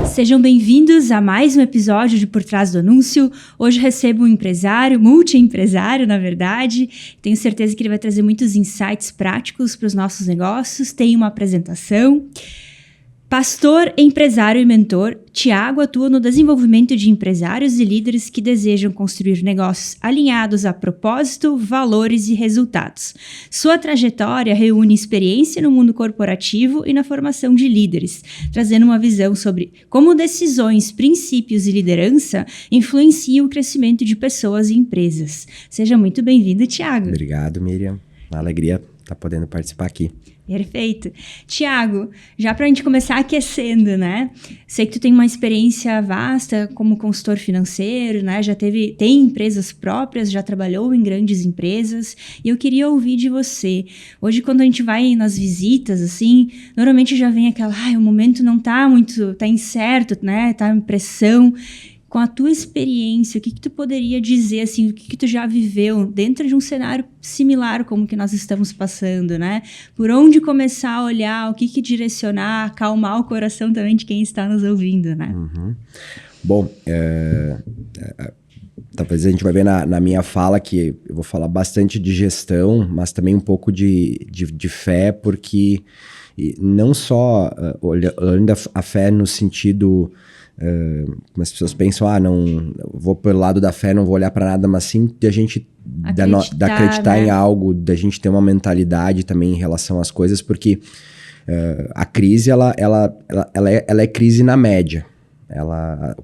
Sejam bem-vindos a mais um episódio de Por Trás do Anúncio. Hoje recebo um empresário, multi-empresário, na verdade. Tenho certeza que ele vai trazer muitos insights práticos para os nossos negócios. Tem uma apresentação. Pastor, empresário e mentor, Thiago atua no desenvolvimento de empresários e líderes que desejam construir negócios alinhados a propósito, valores e resultados. Sua trajetória reúne experiência no mundo corporativo e na formação de líderes, trazendo uma visão sobre como decisões, princípios e liderança influenciam o crescimento de pessoas e empresas. Seja muito bem-vindo, Thiago. Obrigado, Miriam. Uma alegria estar podendo participar aqui. Perfeito. Thiago, já para a gente começar aquecendo, né? Sei que tu tem uma experiência vasta como consultor financeiro, né? Tem empresas próprias, já trabalhou em grandes empresas. E eu queria ouvir de você. Hoje, quando a gente vai nas visitas, assim, normalmente já vem aquela, o momento não tá incerto, né? Tá em pressão. Com a tua experiência, o que tu poderia dizer, assim, o que tu já viveu dentro de um cenário similar como que nós estamos passando, né? Por onde começar a olhar, o que direcionar, acalmar o coração também de quem está nos ouvindo, né? Uhum. Bom, talvez a gente vai ver na minha fala que eu vou falar bastante de gestão, mas também um pouco de fé, porque não só olhando a fé no sentido... como as pessoas pensam, não vou pelo lado da fé, não vou olhar para nada, mas sim de a gente acreditar, né? Em algo, da gente ter uma mentalidade também em relação às coisas, porque a crise ela é crise na média.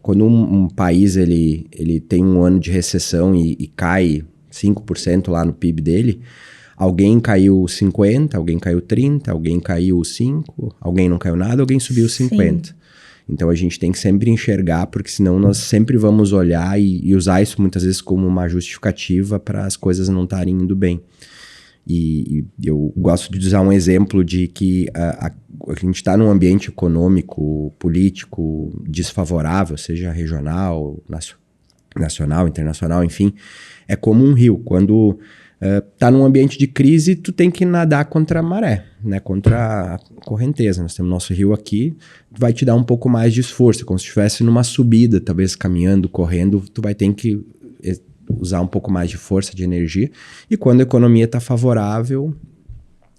Quando um país ele tem um ano de recessão e cai 5% lá no PIB dele, alguém caiu 50%, alguém caiu 30%, alguém caiu 5%, alguém não caiu nada, alguém subiu 50%. Sim. Então a gente tem que sempre enxergar, porque senão nós sempre vamos olhar e usar isso muitas vezes como uma justificativa para as coisas não estarem indo bem. E eu gosto de usar um exemplo de que a gente está num ambiente econômico, político desfavorável, seja regional, nacional, internacional, enfim, é como um rio. Quando tá num ambiente de crise, tu tem que nadar contra a maré, né? Contra a correnteza. Nós temos nosso rio aqui, vai te dar um pouco mais de esforço, como se estivesse numa subida, talvez caminhando, correndo, tu vai ter que usar um pouco mais de força, de energia, e quando a economia tá favorável,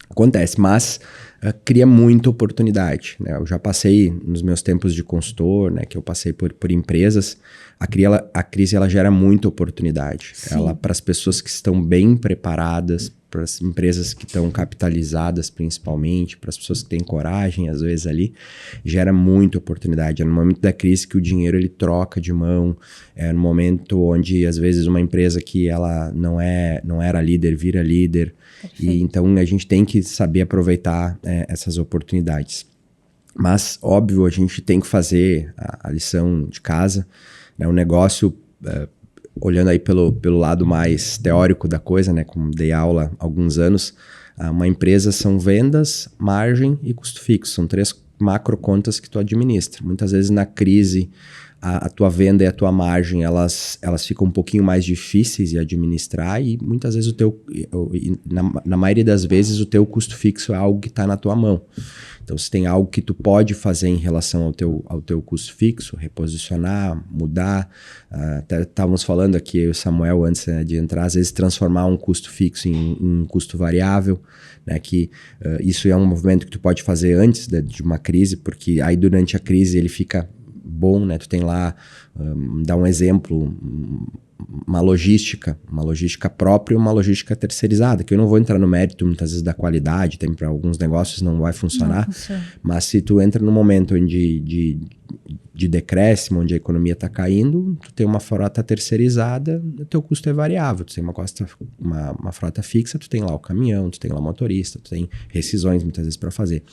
acontece, mas cria muita oportunidade, né? Eu já passei nos meus tempos de consultor, né, que eu passei por empresas, a crise ela gera muita oportunidade. Ela, para as pessoas que estão bem preparadas, para as empresas que estão capitalizadas principalmente, para as pessoas que têm coragem, às vezes ali, gera muita oportunidade. É no momento da crise que o dinheiro ele troca de mão, é no momento onde às vezes uma empresa que ela não era líder, vira líder. Perfeito. E então a gente tem que saber aproveitar essas oportunidades. Mas, óbvio, a gente tem que fazer a lição de casa, né? O negócio, olhando aí pelo lado mais teórico da coisa, né? Como dei aula há alguns anos, uma empresa são vendas, margem e custo fixo. São 3 macro contas que tu administra. Muitas vezes na crise, a tua venda e a tua margem, elas ficam um pouquinho mais difíceis de administrar e muitas vezes na maioria das vezes o teu custo fixo é algo que está na tua mão. Então, se tem algo que tu pode fazer em relação ao teu custo fixo, reposicionar, mudar, até estávamos falando aqui, eu e o Samuel, antes, né, de entrar, às vezes transformar um custo fixo em um custo variável, né, que isso é um movimento que tu pode fazer antes de uma crise, porque aí durante a crise ele fica bom, né? Tu tem lá, dá um exemplo, uma logística própria e uma logística terceirizada, que eu não vou entrar no mérito muitas vezes da qualidade, tem para alguns negócios não vai funcionar, mas se tu entra num momento de decréscimo, onde a economia está caindo, tu tem uma frota terceirizada, o teu custo é variável, tu tem uma frota fixa, tu tem lá o caminhão, tu tem lá o motorista, tu tem rescisões muitas vezes para fazer.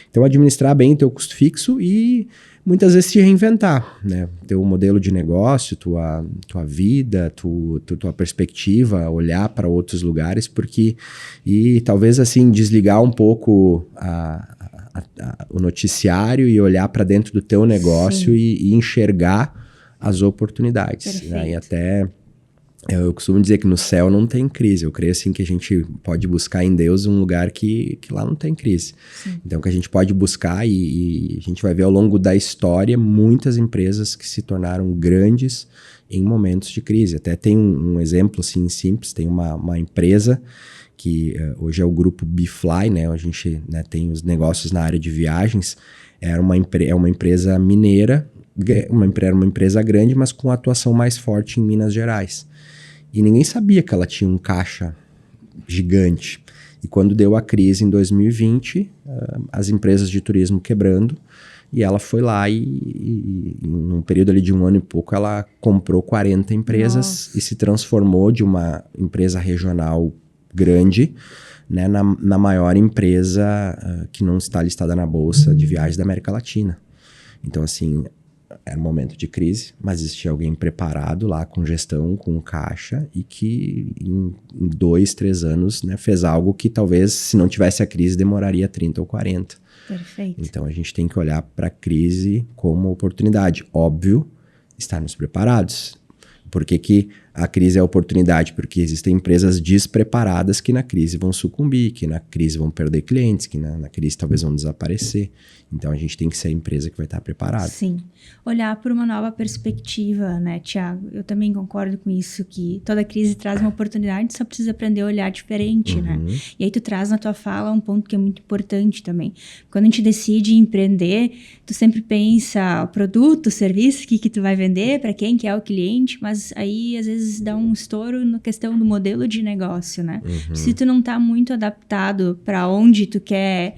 Então, administrar bem o teu custo fixo e muitas vezes se reinventar, né? Teu modelo de negócio, tua vida, tua perspectiva, olhar para outros lugares, e talvez assim desligar um pouco o noticiário e olhar para dentro do teu negócio e enxergar as oportunidades, né? E até Eu costumo dizer que no céu não tem crise. Eu creio assim que a gente pode buscar em Deus um lugar que lá não tem crise. Sim. Então que a gente pode buscar e a gente vai ver ao longo da história muitas empresas que se tornaram grandes em momentos de crise. Até tem um exemplo assim simples, tem uma empresa que hoje é o grupo Bfly, né? A gente, né, tem os negócios na área de viagens. É uma empresa mineira, era uma empresa grande, mas com atuação mais forte em Minas Gerais. E ninguém sabia que ela tinha um caixa gigante. E quando deu a crise em 2020, as empresas de turismo quebrando, e ela foi lá e num período ali de 1 ano e pouco, ela comprou 40 empresas. Nossa. E se transformou de uma empresa regional grande, né, na maior empresa que não está listada na Bolsa de Viagens da América Latina. Então, assim, era um momento de crise, mas existia alguém preparado lá com gestão, com caixa, e que em 2, 3 anos, né, fez algo que talvez, se não tivesse a crise, demoraria 30 ou 40. Perfeito. Então a gente tem que olhar para a crise como oportunidade. Óbvio, estarmos preparados. Por que a crise é oportunidade? Porque existem empresas despreparadas que na crise vão sucumbir, que na crise vão perder clientes, que na crise talvez vão desaparecer. Então a gente tem que ser a empresa que vai estar preparada. Sim. Olhar por uma nova perspectiva, né, Thiago? Eu também concordo com isso, que toda crise traz uma oportunidade, só precisa aprender a olhar diferente, né? E aí tu traz na tua fala um ponto que é muito importante também. Quando a gente decide empreender, tu sempre pensa o produto, o serviço, o que tu vai vender, para quem que é o cliente, mas aí às vezes dá um estouro na questão do modelo de negócio, né? Se tu não tá muito adaptado para onde tu quer,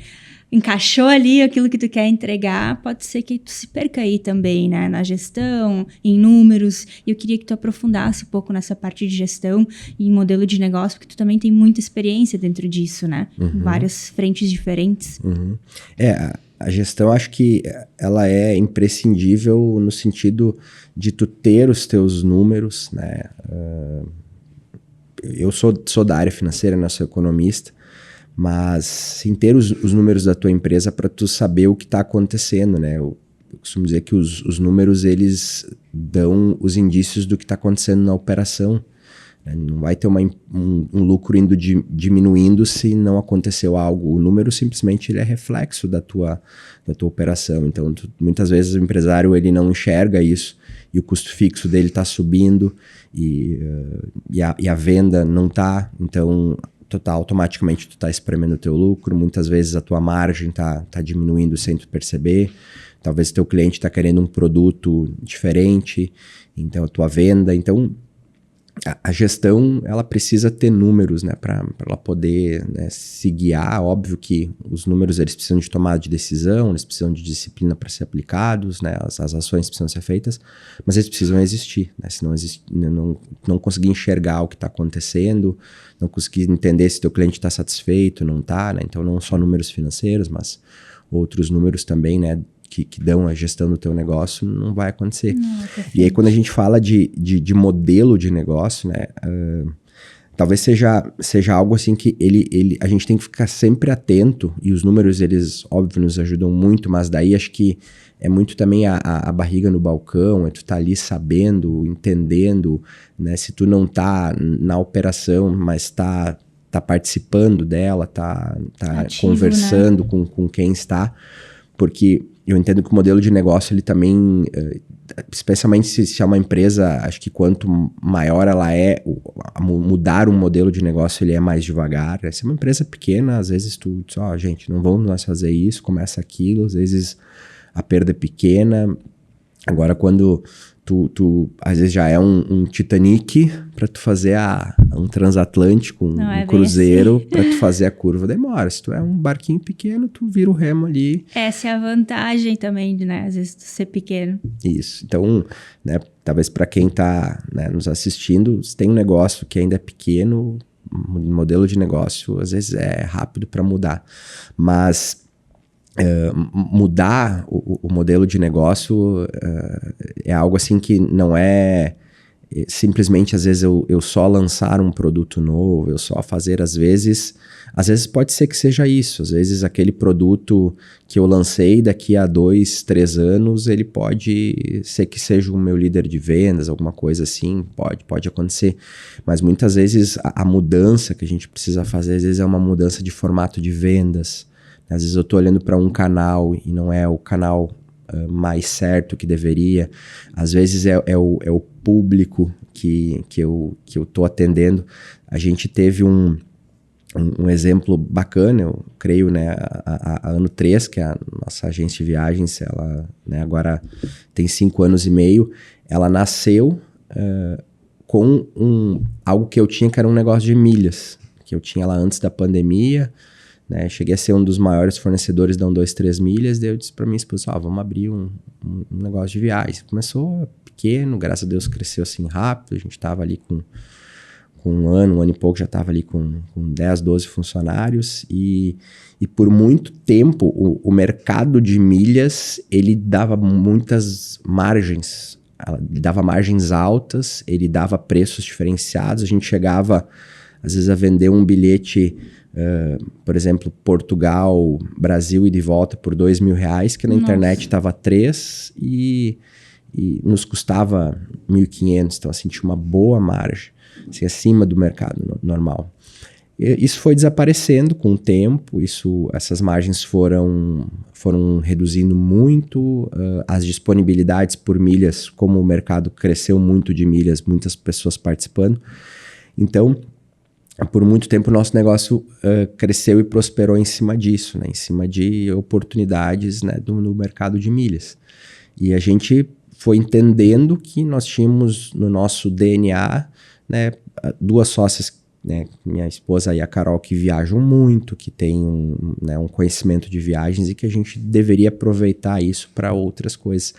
encaixou ali aquilo que tu quer entregar, pode ser que tu se perca aí também, né? Na gestão, em números. E eu queria que tu aprofundasse um pouco nessa parte de gestão e modelo de negócio, porque tu também tem muita experiência dentro disso, né? Em várias frentes diferentes. A gestão, acho que ela é imprescindível no sentido de tu ter os teus números, né? Eu sou da área financeira, né? Sou economista, mas sem ter os números da tua empresa para tu saber o que está acontecendo, né? Eu costumo dizer que os números, eles dão os indícios do que está acontecendo na operação. Não vai ter um lucro indo diminuindo se não aconteceu algo. O número simplesmente ele é reflexo da tua operação. Então, muitas vezes o empresário ele não enxerga isso e o custo fixo dele está subindo e a venda não está. Então, automaticamente tu está espremendo o teu lucro. Muitas vezes a tua margem está diminuindo sem tu perceber. Talvez o teu cliente está querendo um produto diferente, então a tua venda. Então, a gestão, ela precisa ter números, né, para ela poder, né, se guiar. Óbvio que os números, eles precisam de tomada de decisão, eles precisam de disciplina para ser aplicados, né, as ações precisam ser feitas, mas eles precisam existir, né, se não conseguir enxergar o que está acontecendo, não conseguir entender se teu cliente está satisfeito, não está, né, então não só números financeiros, mas outros números também, né, que dão a gestão do teu negócio, não vai acontecer. E aí, quando a gente fala de modelo de negócio, né, talvez seja algo assim que a gente tem que ficar sempre atento, e os números, eles, óbvio, nos ajudam muito, mas daí acho que é muito também a barriga no balcão, é tu tá ali sabendo, entendendo, né, se tu não tá na operação, mas tá participando dela, tá ativo, conversando, né, com quem está, porque eu entendo que o modelo de negócio, ele também, especialmente se é uma empresa, acho que quanto maior ela é, mudar um modelo de negócio, ele é mais devagar. Se é uma empresa pequena, às vezes tu diz, gente, não vamos nós fazer isso, começa aquilo, às vezes a perda é pequena. Agora, quando tu às vezes já é um Titanic para tu fazer um transatlântico, um cruzeiro, assim, para tu fazer a curva, demora. Se tu é um barquinho pequeno, tu vira o remo ali. Essa é a vantagem também, né? Às vezes tu ser pequeno. Isso. Então, né, talvez para quem tá, né, nos assistindo, se tem um negócio que ainda é pequeno, o modelo de negócio às vezes é rápido para mudar. Mas mudar o modelo de negócio é algo assim que não é simplesmente, às vezes, eu só lançar um produto novo, eu só fazer, às vezes pode ser que seja isso. Às vezes, aquele produto que eu lancei daqui a 2, 3 anos, ele pode ser que seja o meu líder de vendas, alguma coisa assim, pode acontecer. Mas muitas vezes, a mudança que a gente precisa fazer, às vezes é uma mudança de formato de vendas. Às vezes eu estou olhando para um canal e não é o canal mais certo que deveria. Às vezes é o público que eu estou atendendo. A gente teve um exemplo bacana, eu creio, né, a Ano 3, que é a nossa agência de viagens, ela, né, agora tem 5 anos e meio, ela nasceu com algo que eu tinha, que era um negócio de milhas, que eu tinha lá antes da pandemia, né, cheguei a ser um dos maiores fornecedores da 123 milhas, daí eu disse para minha esposa, vamos abrir um negócio de viagens. Começou pequeno, graças a Deus cresceu assim rápido, a gente estava ali com um ano e pouco, já estava ali com 10, 12 funcionários e por muito tempo o mercado de milhas, ele dava muitas margens, ele dava margens altas, ele dava preços diferenciados, a gente chegava às vezes a vender um bilhete, por exemplo, Portugal, Brasil e de volta por R$2.000, que na internet estava 3 e nos custava 1.500, então assim, tinha uma boa margem, assim, acima do mercado normal. Isso foi desaparecendo com o tempo, essas margens foram reduzindo muito, as disponibilidades por milhas, como o mercado cresceu muito de milhas, muitas pessoas participando. Então, por muito tempo o nosso negócio cresceu e prosperou em cima disso, né? Em cima de oportunidades, né, no mercado de milhas. E a gente foi entendendo que nós tínhamos no nosso DNA, né, 2 sócias, né, minha esposa e a Carol, que viajam muito, que tem um conhecimento de viagens e que a gente deveria aproveitar isso para outras coisas.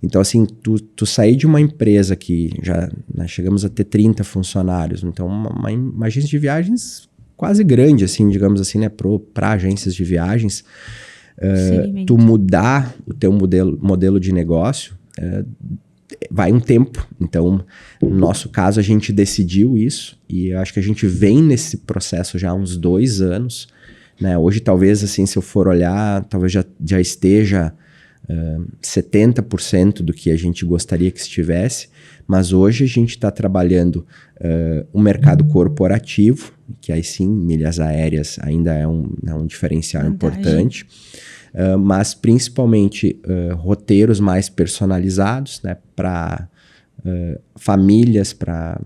Então, assim, tu sair de uma empresa que já, né, chegamos a ter 30 funcionários, então uma agência de viagens quase grande, assim, digamos assim, né, para agências de viagens, tu mudar o teu modelo de negócio, vai um tempo. Então, no nosso caso, a gente decidiu isso e eu acho que a gente vem nesse processo já há uns 2 anos, né? Hoje, talvez, assim, se eu for olhar, talvez já esteja 70% do que a gente gostaria que estivesse, mas hoje a gente está trabalhando um mercado corporativo, que aí sim, milhas aéreas ainda é um diferencial importante, mas principalmente roteiros mais personalizados, né, para famílias, para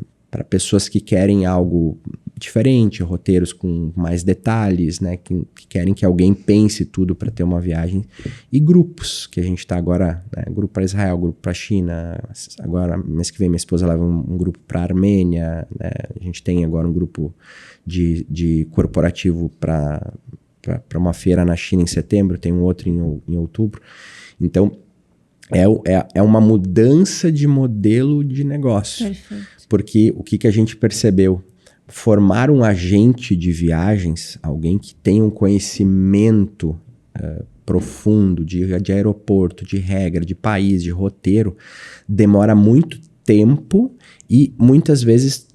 pessoas que querem algo diferente, roteiros com mais detalhes, né, que querem que alguém pense tudo para ter uma viagem, e grupos, que a gente está agora, né, grupo para Israel, grupo para China, agora mês que vem minha esposa leva um grupo para Armênia, né, a gente tem agora um grupo de corporativo para uma feira na China em setembro, tem um outro em outubro. Então, é uma mudança de modelo de negócio. Perfeito. Porque o que a gente percebeu? Formar um agente de viagens, alguém que tenha um conhecimento profundo de aeroporto, de regra, de país, de roteiro, demora muito tempo e muitas vezes,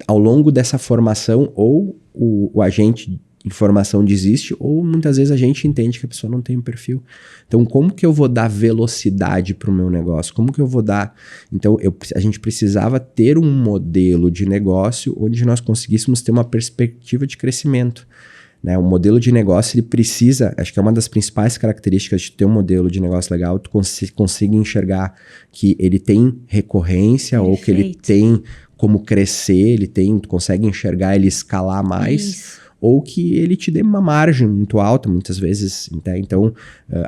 ao longo dessa formação, ou o agente de formação desiste, ou muitas vezes a gente entende que a pessoa não tem um perfil. Então, como que eu vou dar velocidade para o meu negócio? Como que eu vou dar... Então, a gente precisava ter um modelo de negócio onde nós conseguíssemos ter uma perspectiva de crescimento, né? O modelo de negócio, ele precisa... Acho que é uma das principais características de ter um modelo de negócio legal, tu consiga enxergar que ele tem recorrência, ou que ele tem como crescer, tu consegue enxergar ele escalar mais... Isso. Ou que ele te dê uma margem muito alta, muitas vezes. Né? Então,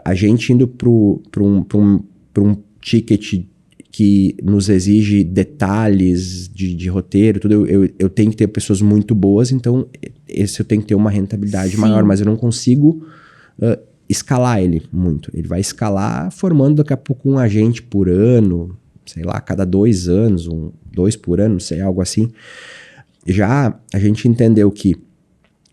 a gente indo para um ticket que nos exige detalhes de roteiro, tudo, eu tenho que ter pessoas muito boas, então esse eu tenho que ter uma rentabilidade maior, mas eu não consigo escalar ele muito. Ele vai escalar formando daqui a pouco um agente por ano, sei lá, cada 2 anos, 2 por ano, não sei, algo assim. Já a gente entendeu que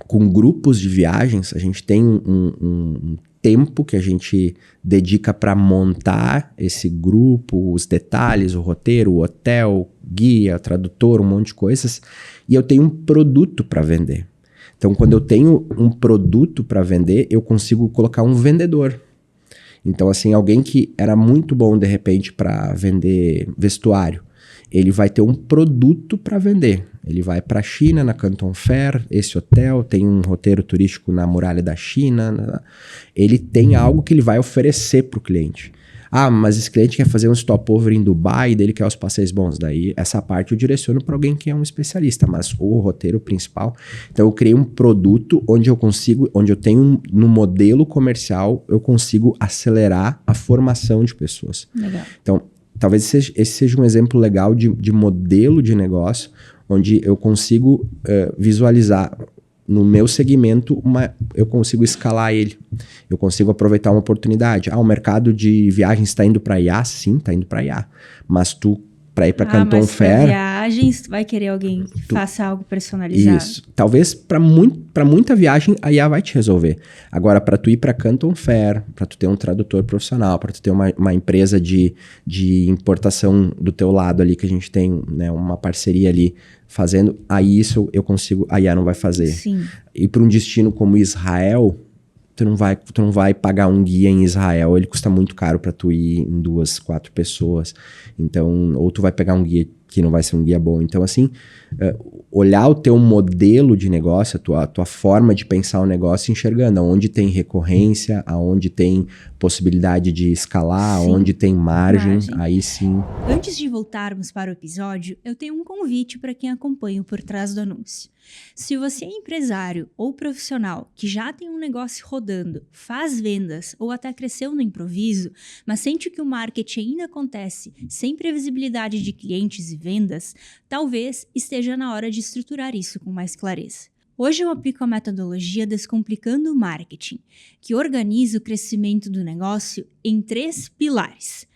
com grupos de viagens, a gente tem um tempo que a gente dedica para montar esse grupo, os detalhes, o roteiro, o hotel, guia, tradutor, um monte de coisas, e eu tenho um produto para vender. Então, quando eu tenho um produto para vender, eu consigo colocar um vendedor. Então, assim, alguém que era muito bom, de repente, para vender vestuário, ele vai ter um produto para vender. Ele vai para a China, na Canton Fair, esse hotel tem um roteiro turístico na Muralha da China. Ele tem algo que ele vai oferecer para o cliente. Ah, mas esse cliente quer fazer um stopover em Dubai, dele quer os passeios bons. Daí, essa parte eu direciono para alguém que é um especialista, mas o roteiro principal... Então, eu criei um produto onde eu tenho no modelo comercial, eu consigo acelerar a formação de pessoas. Legal. Então, talvez esse seja um exemplo legal de modelo de negócio, onde eu consigo visualizar no meu segmento, eu consigo escalar ele. Eu consigo aproveitar uma oportunidade. O mercado de viagens está indo para IA? Sim, está indo para IA. Mas para ir para Canton Fair... Para viagens, tu vai querer alguém que faça algo personalizado. Isso. Talvez para muita viagem, a IA vai te resolver. Agora, para tu ir para Canton Fair, para tu ter um tradutor profissional, para tu ter uma empresa de importação do teu lado ali, que a gente tem, né, uma parceria ali fazendo, aí isso eu consigo, a IA não vai fazer. Sim. E para um destino como Israel... Tu não vai pagar um guia em Israel, ele custa muito caro para tu ir em 2, 4 pessoas. Então, ou tu vai pegar um guia que não vai ser um guia bom. Então, assim, olhar o teu modelo de negócio, a tua forma de pensar o negócio, enxergando aonde tem recorrência, aonde tem possibilidade de escalar, sim, aonde tem margem, aí sim. Antes de voltarmos para o episódio, eu tenho um convite para quem acompanha o Por Trás do Anúncio. Se você é empresário ou profissional que já tem um negócio rodando, faz vendas ou até cresceu no improviso, mas sente que o marketing ainda acontece sem previsibilidade de clientes e vendas, talvez esteja na hora de estruturar isso com mais clareza. Hoje eu aplico a metodologia Descomplicando o Marketing, que organiza o crescimento do negócio em 3 pilares.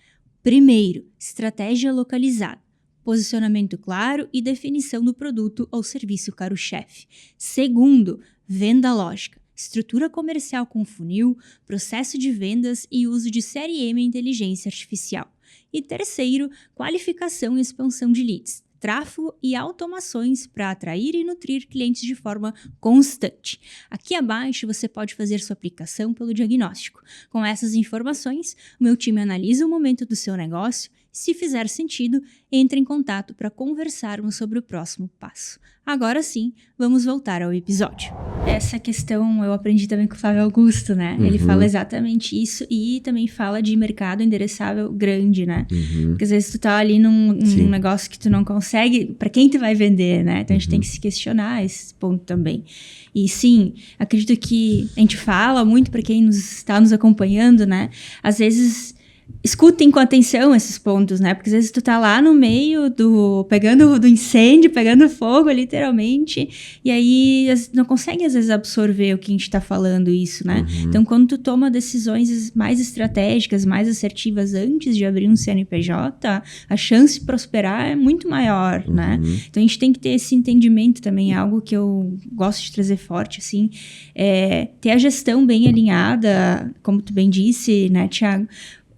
Primeiro, estratégia localizada. Posicionamento claro e definição do produto ou serviço carro-chefe. Segundo, venda lógica. Estrutura comercial com funil, processo de vendas e uso de CRM e inteligência artificial. E terceiro, qualificação e expansão de leads. Tráfego e automações para atrair e nutrir clientes de forma constante. Aqui abaixo você pode fazer sua aplicação pelo diagnóstico. Com essas informações, o meu time analisa o momento do seu negócio. Se fizer sentido, entre em contato para conversarmos sobre o próximo passo. Agora sim, vamos voltar ao episódio. Essa questão eu aprendi também com o Flávio Augusto, né? Ele fala exatamente isso e também fala de mercado endereçável grande, né? Porque às vezes tu tá ali num negócio que tu não consegue, para quem tu vai vender, né? Então a gente tem que se questionar esse ponto também. E sim, acredito que a gente fala muito para quem está nos acompanhando, né? Às vezes... escutem com atenção esses pontos, né? Porque às vezes tu tá lá no meio pegando do incêndio, pegando fogo, literalmente, e aí não consegue às vezes absorver o que a gente tá falando isso, né? Então, quando tu toma decisões mais estratégicas, mais assertivas antes de abrir um CNPJ, a chance de prosperar é muito maior, né? Então, a gente tem que ter esse entendimento também, é algo que eu gosto de trazer forte, assim, ter a gestão bem alinhada, como tu bem disse, né, Thiago?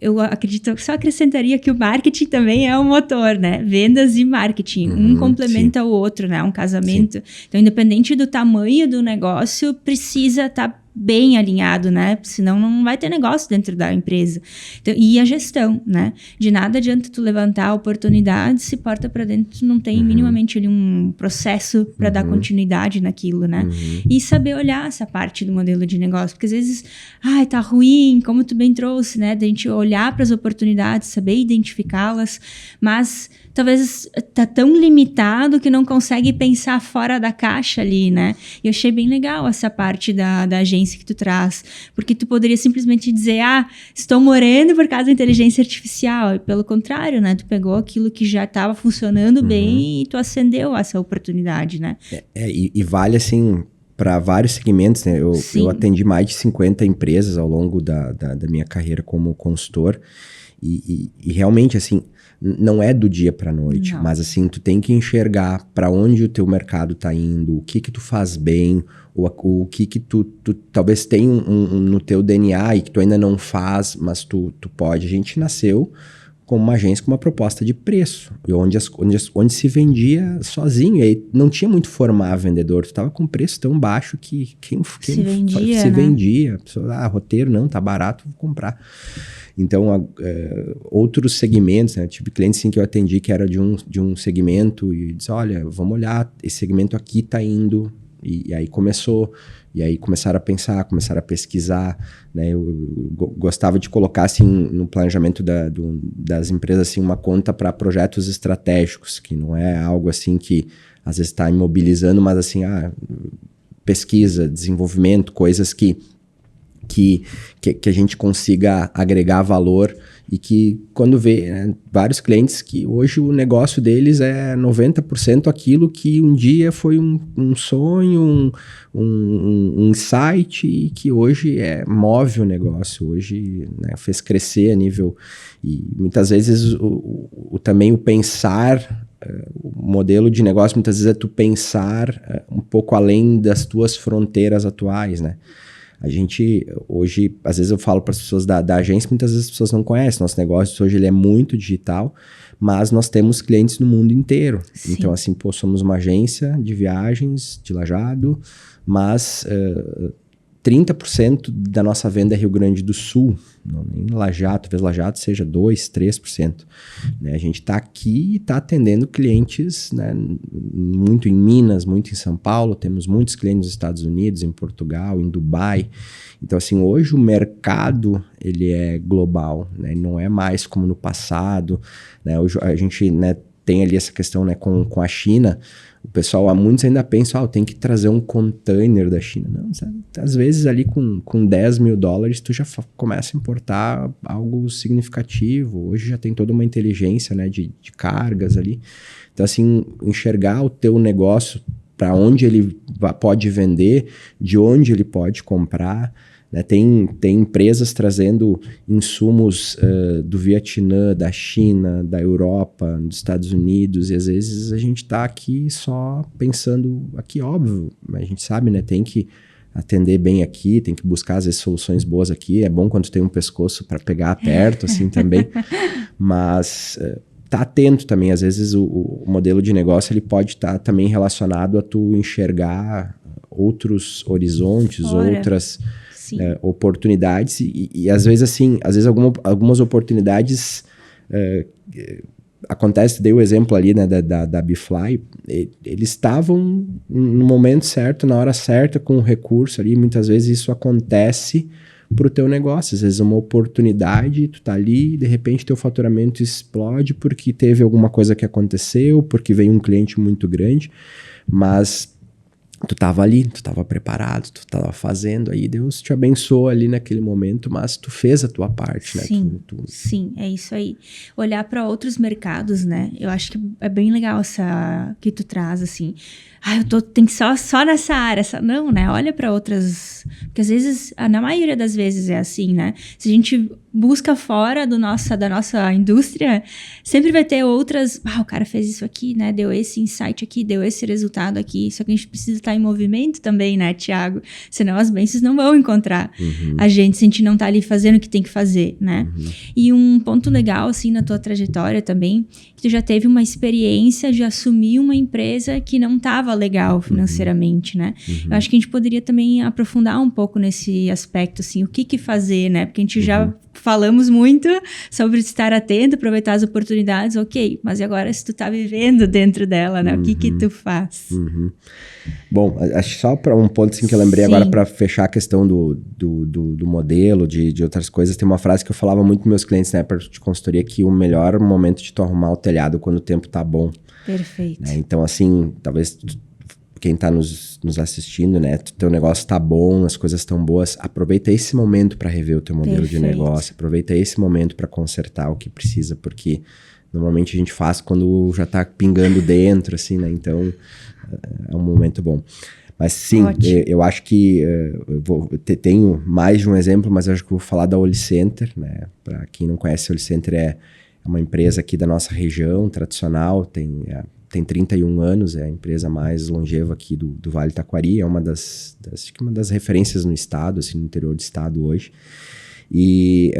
Eu acredito, só acrescentaria que o marketing também é um motor, né? Vendas e marketing, um complementa o outro, né? Um casamento. Sim. Então, independente do tamanho do negócio, precisa estar bem alinhado, né? Senão não vai ter negócio dentro da empresa. Então, e a gestão, né? De nada adianta tu levantar a oportunidade se porta para dentro tu não tem minimamente ali um processo para dar continuidade naquilo, né? E saber olhar essa parte do modelo de negócio, porque às vezes, tá ruim, como tu bem trouxe, né? Da gente olhar para as oportunidades, saber identificá-las, mas talvez tá tão limitado que não consegue pensar fora da caixa ali, né? E eu achei bem legal essa parte da agência que tu traz, porque tu poderia simplesmente dizer, estou morrendo por causa da inteligência artificial, e pelo contrário, né? Tu pegou aquilo que já estava funcionando bem e tu acendeu essa oportunidade, né? E vale assim... para vários segmentos, né? Eu atendi mais de 50 empresas ao longo da minha carreira como consultor e realmente, assim, não é do dia para noite, mas assim, tu tem que enxergar para onde o teu mercado tá indo, o que tu faz bem, o que tu talvez tenha no teu DNA e que tu ainda não faz, mas tu pode. A gente nasceu como uma agência com uma proposta de preço, onde se vendia sozinho, e aí não tinha muito formar vendedor, tu estava com preço tão baixo que quem se vendia, se né? vendia. A pessoa, roteiro não, tá barato, vou comprar. Então, outros segmentos, né? Tive clientes assim, que eu atendi que era de um segmento e disse, olha, vamos olhar, esse segmento aqui tá indo, e aí começaram a pensar, começaram a pesquisar, né? Eu gostava de colocar assim no planejamento das empresas assim, uma conta para projetos estratégicos, que não é algo assim que às vezes está imobilizando, mas assim, pesquisa, desenvolvimento, coisas que a gente consiga agregar valor e que quando vê, né, vários clientes que hoje o negócio deles é 90% aquilo que um dia foi um sonho, um insight e que hoje move o negócio, hoje, né, fez crescer a nível, e muitas vezes também o pensar, o modelo de negócio muitas vezes é tu pensar um pouco além das tuas fronteiras atuais, né? A gente, hoje, às vezes eu falo para as pessoas da agência, muitas vezes as pessoas não conhecem. Nosso negócio hoje ele é muito digital, mas nós temos clientes no mundo inteiro. Sim. Então, assim, somos uma agência de viagens de Lajeado, mas 30% da nossa venda é Rio Grande do Sul, não nem Lajeado, talvez Lajeado seja 2%, 3%. Né? A gente está aqui e está atendendo clientes, né, muito em Minas, muito em São Paulo, temos muitos clientes nos Estados Unidos, em Portugal, em Dubai. Então, assim, hoje o mercado ele é global, né? Não é mais como no passado. Né? Hoje a gente, né, tem ali essa questão, né, com a China. O pessoal, muitos ainda pensam, tem que trazer um container da China. Não, sabe? Às vezes ali com $10 mil, tu já começa a importar algo significativo. Hoje já tem toda uma inteligência, né, de cargas ali. Então, assim, enxergar o teu negócio, para onde ele pode vender, de onde ele pode comprar. Né? Tem empresas trazendo insumos do Vietnã, da China, da Europa, dos Estados Unidos, e às vezes a gente está aqui só pensando, aqui óbvio, a gente sabe, né? Tem que atender bem aqui, tem que buscar às vezes soluções boas aqui, é bom quando tem um pescoço para pegar perto assim também, mas tá atento também, às vezes o modelo de negócio ele pode estar também relacionado a tu enxergar outros horizontes, outras oportunidades e às vezes assim, algumas oportunidades acontece, dei o exemplo ali, né, da Bfly, eles estavam no momento certo, na hora certa, com o recurso ali, muitas vezes isso acontece pro teu negócio, às vezes uma oportunidade, tu tá ali, de repente teu faturamento explode porque teve alguma coisa que aconteceu, porque veio um cliente muito grande, mas tu tava ali, tu tava preparado, tu tava fazendo, aí Deus te abençoou ali naquele momento, mas tu fez a tua parte, né? Sim, sim, é isso aí. Olhar para outros mercados, né? Eu acho que é bem legal essa que tu traz, assim. Tem que só nessa área. Não, né? Olha para outras... Porque às vezes, na maioria das vezes é assim, né? Se a gente busca fora da nossa indústria, sempre vai ter outras... o cara fez isso aqui, né? Deu esse insight aqui, deu esse resultado aqui. Só que a gente precisa estar em movimento também, né, Thiago? Senão as bênçãos não vão encontrar a gente se a gente não tá ali fazendo o que tem que fazer, né? E um ponto legal, assim, na tua trajetória também, que tu já teve uma experiência de assumir uma empresa que não estava legal financeiramente, né? Eu acho que a gente poderia também aprofundar um pouco nesse aspecto, assim, o que fazer, né? Porque a gente já falamos muito sobre estar atento, aproveitar as oportunidades, ok, mas e agora se tu tá vivendo dentro dela, né? O que tu faz? Bom, acho que só para um ponto assim, que eu lembrei agora para fechar a questão do modelo, de outras coisas, tem uma frase que eu falava muito com meus clientes na época de consultoria, que o melhor momento de tu arrumar o telhado quando o tempo tá bom. Perfeito. Né? Então, assim, talvez quem tá nos assistindo, né? Teu negócio tá bom, as coisas estão boas, aproveita esse momento para rever o teu modelo de negócio, aproveita esse momento para consertar o que precisa, porque normalmente a gente faz quando já tá pingando dentro, assim, né? Então, é um momento bom. Mas sim, eu acho que tenho mais de um exemplo, mas eu acho que vou falar da Olicenter, né? Para quem não conhece, a Olicenter é uma empresa aqui da nossa região, tradicional, tem tem 31 anos, é a empresa mais longeva aqui do Vale do Taquari, é uma das referências no estado, assim, no interior do estado hoje. E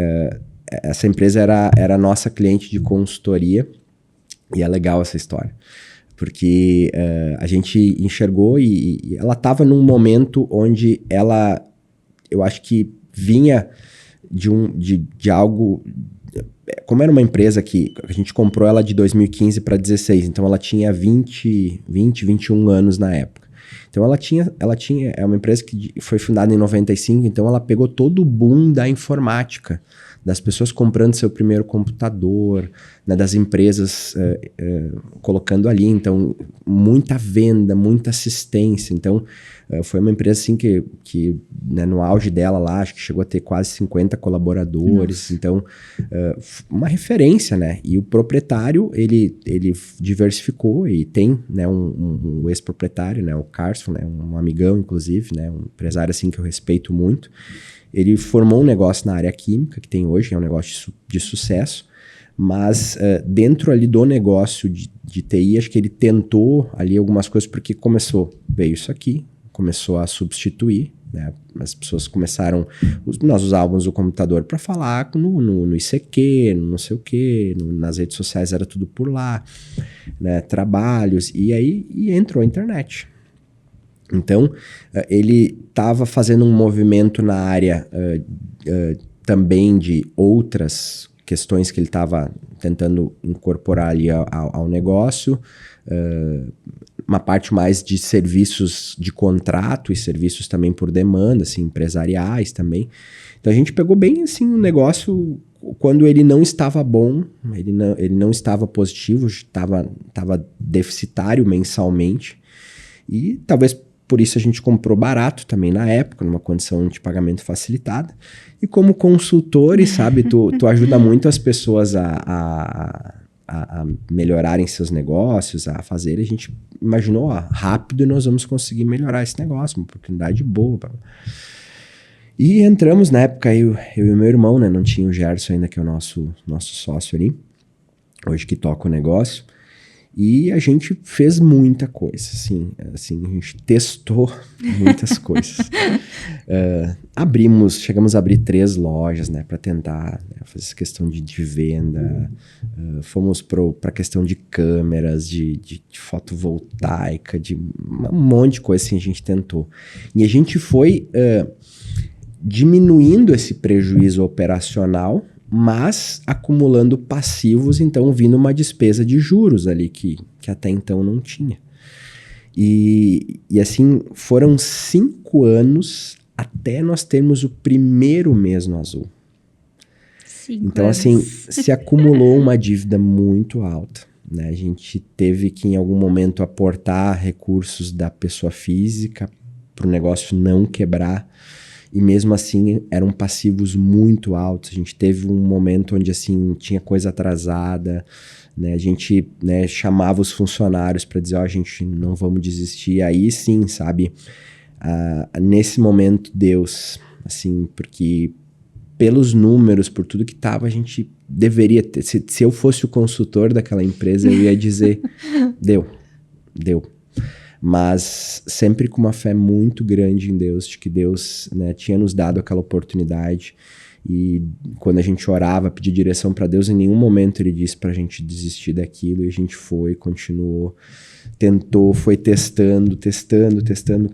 essa empresa era a nossa cliente de consultoria, e é legal essa história, porque a gente enxergou e ela estava num momento onde ela, eu acho que vinha de algo... Como era uma empresa que a gente comprou ela de 2015 para 2016, então ela tinha 21 anos na época. Então é uma empresa que foi fundada em 95, então ela pegou todo o boom da informática, das pessoas comprando seu primeiro computador, né, das empresas colocando ali, então muita venda, muita assistência. Então foi uma empresa assim que né, no auge dela lá, acho que chegou a ter quase 50 colaboradores. Nossa. Então uma referência, né? E o proprietário, ele diversificou e tem, né, um ex-proprietário, né, o Carson, né, um amigão inclusive, né, um empresário assim que eu respeito muito. Ele formou um negócio na área química, que tem hoje, é um negócio de sucesso, mas dentro ali do negócio de TI, acho que ele tentou ali algumas coisas, porque veio isso aqui, começou a substituir, né? As pessoas começaram, nós usávamos o computador para falar no ICQ, no não sei o quê, nas redes sociais era tudo por lá, né? Trabalhos, e aí entrou a internet. Então, ele estava fazendo um movimento na área também de outras questões que ele estava tentando incorporar ali ao negócio, uma parte mais de serviços de contrato e serviços também por demanda, assim, empresariais também. Então, a gente pegou bem assim um negócio quando ele não estava bom, ele não estava positivo, estava deficitário mensalmente, e talvez por isso a gente comprou barato também na época, numa condição de pagamento facilitada. E como consultores, sabe, tu ajuda muito as pessoas a melhorarem seus negócios, a fazerem. A gente imaginou, rápido nós vamos conseguir melhorar esse negócio, uma oportunidade boa. E entramos na época, eu e o meu irmão, né, não tinha o Gerson ainda, que é o nosso sócio ali, hoje que toca o negócio. E a gente fez muita coisa, assim a gente testou muitas coisas. Chegamos a abrir 3 lojas, né, para tentar, né, fazer essa questão de venda. Fomos para a questão de câmeras, de fotovoltaica, de um monte de coisa assim a gente tentou. E a gente foi diminuindo esse prejuízo operacional, mas acumulando passivos, então vindo uma despesa de juros ali que até então não tinha. E assim, foram 5 anos até nós termos o primeiro mês no azul. 5 então, anos. Assim, se acumulou uma dívida muito alta, né? A gente teve que, em algum momento, aportar recursos da pessoa física para o negócio não quebrar. E mesmo assim, eram passivos muito altos. A gente teve um momento onde, assim, tinha coisa atrasada, né? A gente, né, chamava os funcionários para dizer, a gente não vamos desistir. Aí sim, sabe? Nesse momento, Deus, assim, porque pelos números, por tudo que tava, a gente deveria ter... Se eu fosse o consultor daquela empresa, eu ia dizer, deu. Mas sempre com uma fé muito grande em Deus, de que Deus, né, tinha nos dado aquela oportunidade. E quando a gente orava, pedia direção para Deus, em nenhum momento ele disse para a gente desistir daquilo. E a gente continuou, tentou, foi testando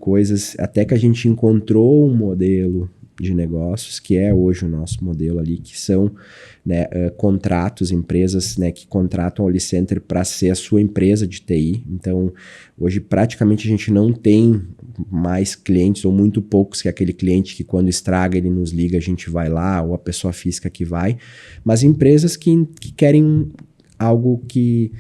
coisas, até que a gente encontrou um modelo de negócios, que é hoje o nosso modelo ali, que são, né, contratos, empresas, né, que contratam a Olicenter para ser a sua empresa de TI. Então, hoje praticamente a gente não tem mais clientes, ou muito poucos, que é aquele cliente que quando estraga ele nos liga, a gente vai lá, ou a pessoa física que vai, mas empresas que querem algo que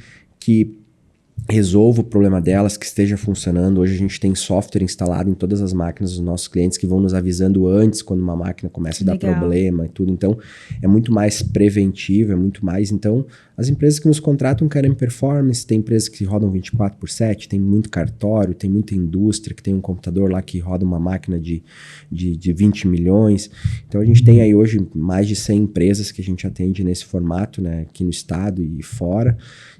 resolva o problema delas, que esteja funcionando. Hoje a gente tem software instalado em todas as máquinas dos nossos clientes que vão nos avisando antes quando uma máquina começa a dar problema e tudo. Então, é muito mais preventivo, é muito mais... Então, as empresas que nos contratam querem performance, tem empresas que rodam 24/7, tem muito cartório, tem muita indústria que tem um computador lá que roda uma máquina de 20 milhões. Então, a gente tem aí hoje mais de 100 empresas que a gente atende nesse formato, né, aqui no estado e fora.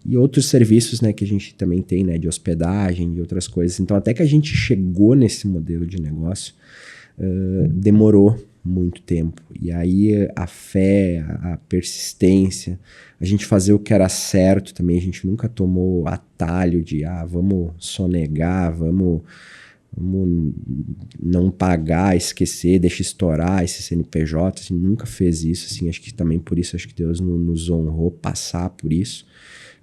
E outros serviços, né, que a gente gente também tem, né, de hospedagem, de outras coisas. Então, até que a gente chegou nesse modelo de negócio, demorou muito tempo. E aí a fé, a persistência, a gente fazer o que era certo também, a gente nunca tomou atalho de, vamos sonegar, vamos não pagar, esquecer, deixa estourar esse CNPJ, assim, nunca fez isso, assim, acho que também por isso, acho que Deus nos honrou passar por isso,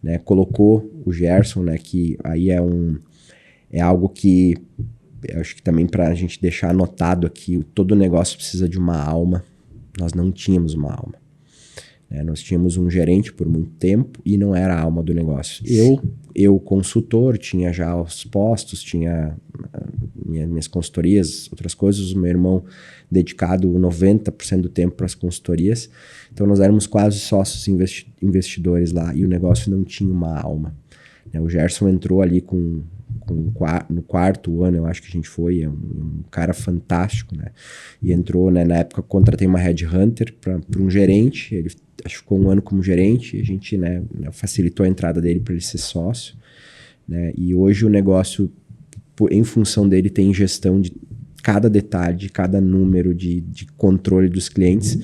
né, colocou o Gerson, né, que aí é algo que eu acho que também para a gente deixar anotado aqui, todo negócio precisa de uma alma, nós não tínhamos uma alma, né, nós tínhamos um gerente por muito tempo e não era a alma do negócio. Eu consultor, tinha já os postos, tinha minhas consultorias, outras coisas, o meu irmão dedicado 90% do tempo para as consultorias, então nós éramos quase sócios investidores lá e o negócio não tinha uma alma, né? O Gerson entrou ali no quarto ano, eu acho que a gente foi, um cara fantástico, né? E entrou, né, na época contratei uma headhunter para um gerente, ele acho que ficou um ano como gerente, a gente, né, facilitou a entrada dele para ele ser sócio, né? E hoje o negócio, em função dele, tem gestão de cada detalhe, de cada número, de controle dos clientes.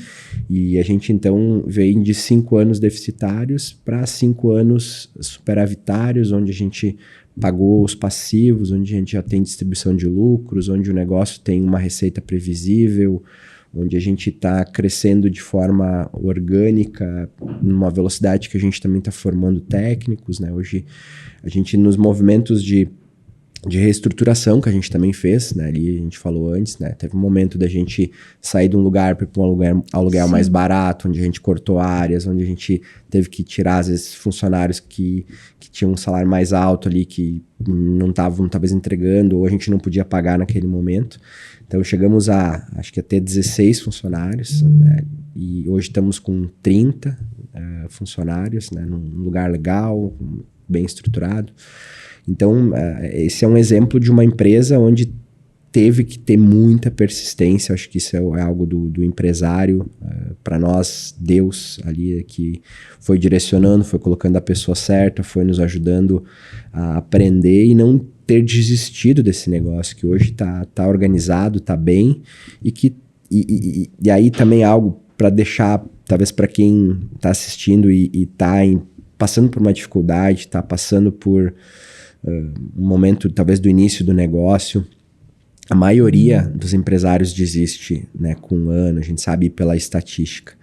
E a gente, então, veio de 5 anos deficitários para 5 anos superavitários, onde a gente pagou os passivos, onde a gente já tem distribuição de lucros, onde o negócio tem uma receita previsível, onde a gente está crescendo de forma orgânica, numa velocidade que a gente também está formando técnicos, né? Hoje, a gente, nos movimentos de reestruturação que a gente também fez, né? Ali a gente falou antes, né? Teve um momento da gente sair de um lugar para um aluguel mais barato, onde a gente cortou áreas, onde a gente teve que tirar, às vezes, funcionários que tinham um salário mais alto ali, que não estavam talvez entregando, ou a gente não podia pagar naquele momento. Então chegamos acho que a ter 16 funcionários, né? E hoje estamos com 30 funcionários, né? Num lugar legal, bem estruturado. Então, esse é um exemplo de uma empresa onde teve que ter muita persistência. Acho que isso é algo do empresário. Para nós, Deus ali que foi direcionando, foi colocando a pessoa certa, foi nos ajudando a aprender e não ter desistido desse negócio, que hoje tá organizado, tá bem, e aí também algo para deixar, talvez para quem está assistindo e tá passando por uma dificuldade, está passando por um momento talvez do início do negócio, a maioria dos empresários desiste, né, com um ano, a gente sabe pela estatística.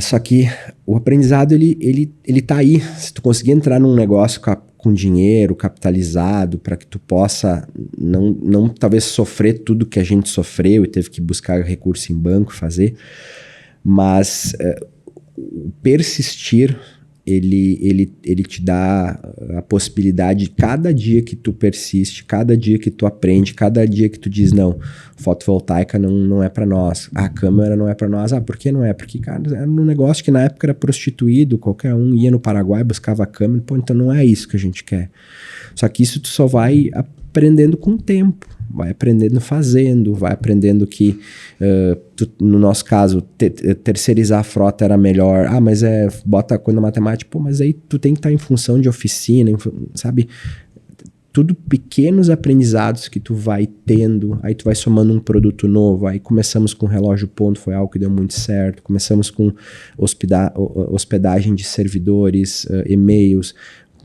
Só que o aprendizado ele tá aí. Se tu conseguir entrar num negócio com dinheiro capitalizado, para que tu possa não talvez sofrer tudo que a gente sofreu e teve que buscar recurso em banco, fazer, mas persistir, ele te dá a possibilidade de cada dia que tu persiste, cada dia que tu aprende, cada dia que tu diz, não, fotovoltaica não é para nós, a câmera não é para nós. Por que não é? Porque, cara, era um negócio que na época era prostituído, qualquer um ia no Paraguai, buscava a câmera, então não é isso que a gente quer. Só que isso tu só vai aprendendo com o tempo, vai aprendendo fazendo, vai aprendendo que, no nosso caso, terceirizar a frota era melhor. Mas bota a coisa na matemática, mas aí tu tem que estar em função de oficina, sabe? Tudo pequenos aprendizados que tu vai tendo, aí tu vai somando um produto novo. Aí começamos com relógio ponto, foi algo que deu muito certo. Começamos com hospedagem de servidores, e-mails,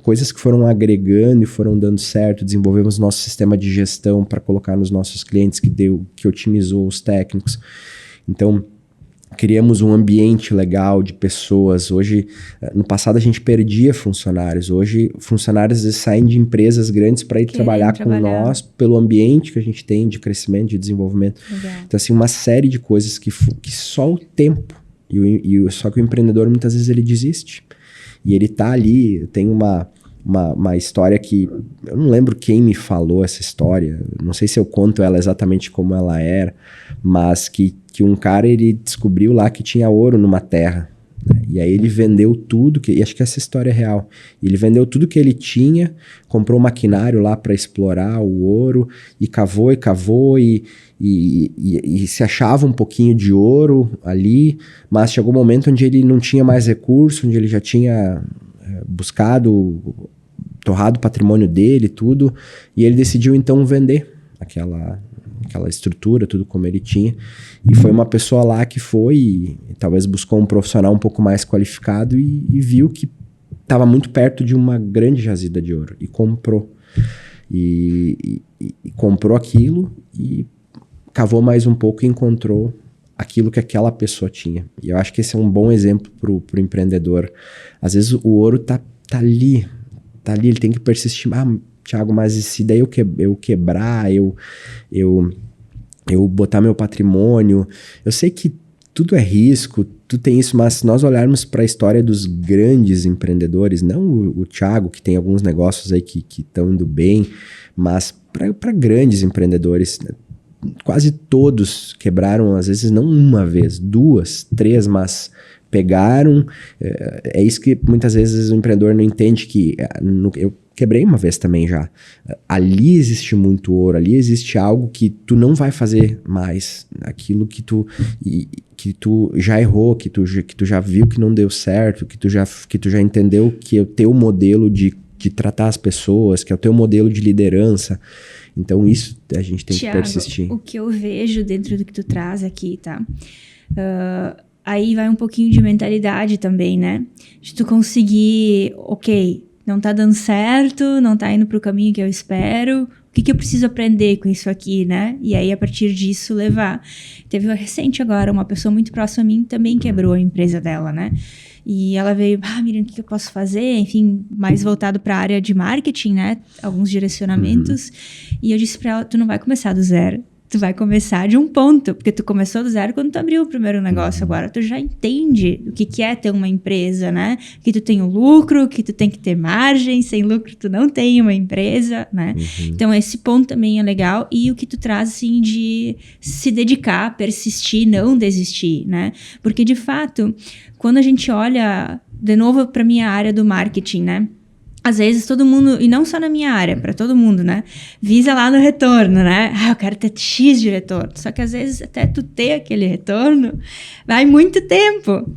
coisas que foram agregando e foram dando certo. Desenvolvemos nosso sistema de gestão para colocar nos nossos clientes, que otimizou os técnicos. Então, criamos um ambiente legal de pessoas. Hoje, no passado a gente perdia funcionários. Hoje, funcionários saem de empresas grandes para ir trabalhar com nós pelo ambiente que a gente tem de crescimento, de desenvolvimento. Legal. Então, assim, uma série de coisas que só o tempo. Só que o empreendedor, muitas vezes, ele desiste. E ele tá ali, tem uma história que... Eu não lembro quem me falou essa história, não sei se eu conto ela exatamente como ela era, mas que um cara, ele descobriu lá que tinha ouro numa terra, né? E aí ele vendeu tudo, e acho que essa história é real. Ele vendeu tudo que ele tinha, comprou um maquinário lá para explorar o ouro, e cavou, e se achava um pouquinho de ouro ali, mas chegou um momento onde ele não tinha mais recurso, onde ele já tinha buscado torrado o patrimônio dele, tudo, e ele decidiu então vender aquela estrutura, tudo como ele tinha, e foi uma pessoa lá que foi e talvez buscou um profissional um pouco mais qualificado e viu que estava muito perto de uma grande jazida de ouro, e comprou. E comprou aquilo e cavou mais um pouco e encontrou aquilo que aquela pessoa tinha. E eu acho que esse é um bom exemplo pro empreendedor. Às vezes o ouro tá ali, ele tem que persistir. Thiago, mas e se daí eu quebrar, eu botar meu patrimônio? Eu sei que tudo é risco, tudo tem isso, mas se nós olharmos para a história dos grandes empreendedores, não o Thiago, que tem alguns negócios aí que estão indo bem, mas para grandes empreendedores, quase todos quebraram, às vezes não uma vez, 2, 3, mas pegaram. É isso que muitas vezes o empreendedor não entende, que eu quebrei uma vez também já. Ali existe muito ouro, ali existe algo que tu não vai fazer mais. Aquilo que tu já errou, que tu já viu que não deu certo, que tu já entendeu que é o teu modelo de tratar as pessoas, que é o teu modelo de liderança. Então isso a gente tem Thiago, que persistir. O que eu vejo dentro do que tu traz aqui, tá? Aí vai um pouquinho de mentalidade também, né? De tu conseguir, ok, não tá dando certo, não tá indo pro caminho que eu espero, o que eu preciso aprender com isso aqui, né? E aí, a partir disso, levar. Teve recente agora, uma pessoa muito próxima a mim também quebrou a empresa dela, né? E ela veio, Miriam, o que eu posso fazer? Enfim, mais voltado para a área de marketing, né? Alguns direcionamentos. E eu disse para ela, tu não vai começar do zero. Tu vai começar de um ponto, porque tu começou do zero quando tu abriu o primeiro negócio. Agora tu já entende o que é ter uma empresa, né? Que tu tem o lucro, que tu tem que ter margem, sem lucro tu não tem uma empresa, né? Então esse ponto também é legal, e o que tu traz, assim, de se dedicar, persistir, não desistir, né? Porque de fato, quando a gente olha, de novo para minha área do marketing, né? Às vezes todo mundo, e não só na minha área, para todo mundo, né? Visa lá no retorno, né? Eu quero ter X de retorno. Só que às vezes até tu ter aquele retorno, vai muito tempo.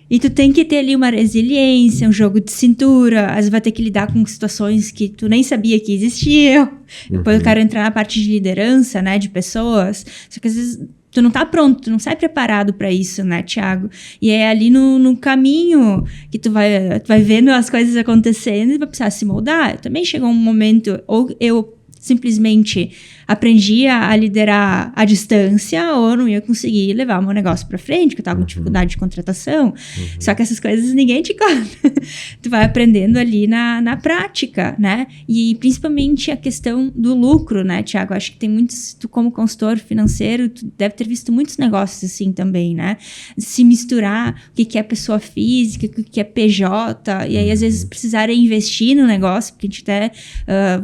E tu tem que ter ali uma resiliência, um jogo de cintura. Às vezes vai ter que lidar com situações que tu nem sabia que existiam. Depois eu quero entrar na parte de liderança, né? De pessoas. Só que às vezes tu não tá pronto, tu não sai preparado para isso, né, Thiago? E é ali no caminho que tu vai vendo as coisas acontecendo e vai precisar se moldar. Também chegou um momento, ou eu simplesmente aprendia a liderar à distância, ou não ia conseguir levar o meu negócio para frente, porque eu estava com dificuldade de contratação. Só que essas coisas ninguém te conta. Tu vai aprendendo ali na prática, né? E principalmente a questão do lucro, né, Thiago? Acho que tem muitos, tu como consultor financeiro, tu deve ter visto muitos negócios assim também, né? Se misturar o que é pessoa física, o que é PJ, e aí às vezes precisarem investir no negócio, porque a gente até,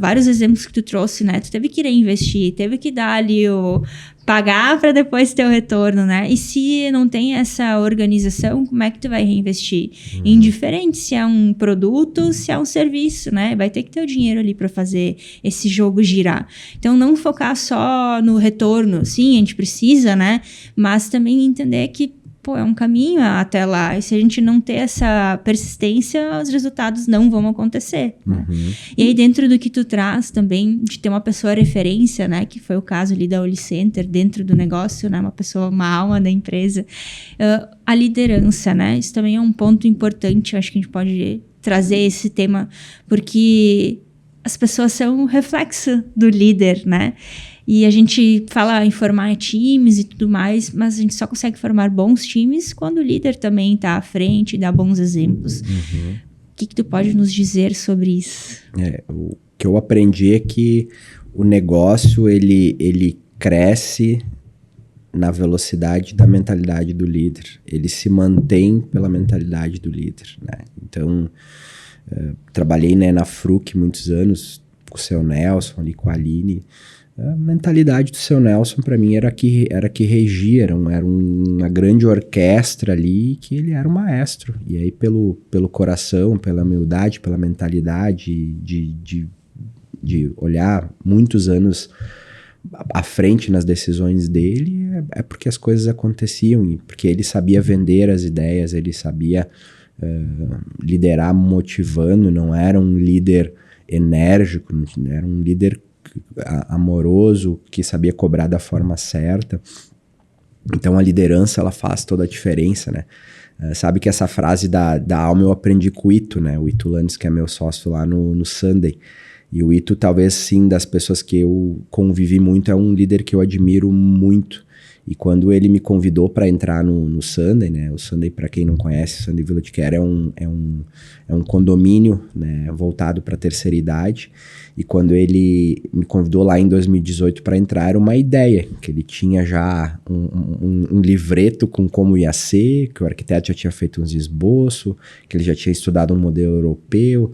vários exemplos que tu trouxe, né? Tu teve que ir investir, teve que dar ali pagar para depois ter o retorno, né? E se não tem essa organização, como é que tu vai reinvestir? Indiferente se é um produto, se é um serviço, né? Vai ter que ter o dinheiro ali para fazer esse jogo girar. Então, não focar só no retorno. Sim, a gente precisa, né? Mas também entender que é um caminho até lá. E se a gente não ter essa persistência, os resultados não vão acontecer. Né? E aí, dentro do que tu traz também, de ter uma pessoa referência, né? Que foi o caso ali da Olicenter, dentro do negócio, né? Uma pessoa, uma alma da empresa. A liderança, né? Isso também é um ponto importante. Eu acho que a gente pode trazer esse tema, porque as pessoas são um reflexo do líder, né? E a gente fala em formar times e tudo mais, mas a gente só consegue formar bons times quando o líder também está à frente e dá bons exemplos. O que tu pode nos dizer sobre isso? O que eu aprendi é que o negócio, ele cresce na velocidade da mentalidade do líder. Ele se mantém pela mentalidade do líder, né? Então, trabalhei, né, na Fruc muitos anos, com o seu Nelson, ali com a Aline. A mentalidade do seu Nelson, para mim, era que regia, era uma grande orquestra ali, que ele era o maestro. E aí, pelo coração, pela humildade, pela mentalidade de olhar muitos anos à frente nas decisões dele, é porque as coisas aconteciam, e porque ele sabia vender as ideias, ele sabia liderar motivando, não era um líder enérgico, era um líder amoroso, que sabia cobrar da forma certa. Então a liderança, ela faz toda a diferença, né? Sabe que essa frase da alma eu aprendi com o Ito, né? O Ito Landes, que é meu sócio lá no Sunday. E o Ito, talvez sim, das pessoas que eu convivi muito, é um líder que eu admiro muito. E quando ele me convidou para entrar no Sunday, né? O Sunday, para quem não conhece, o Sunday Village Care é um condomínio, né? Voltado para a terceira idade. E quando ele me convidou lá em 2018 para entrar, era uma ideia, que ele tinha já um livreto com como ia ser, que o arquiteto já tinha feito uns esboços, que ele já tinha estudado um modelo europeu.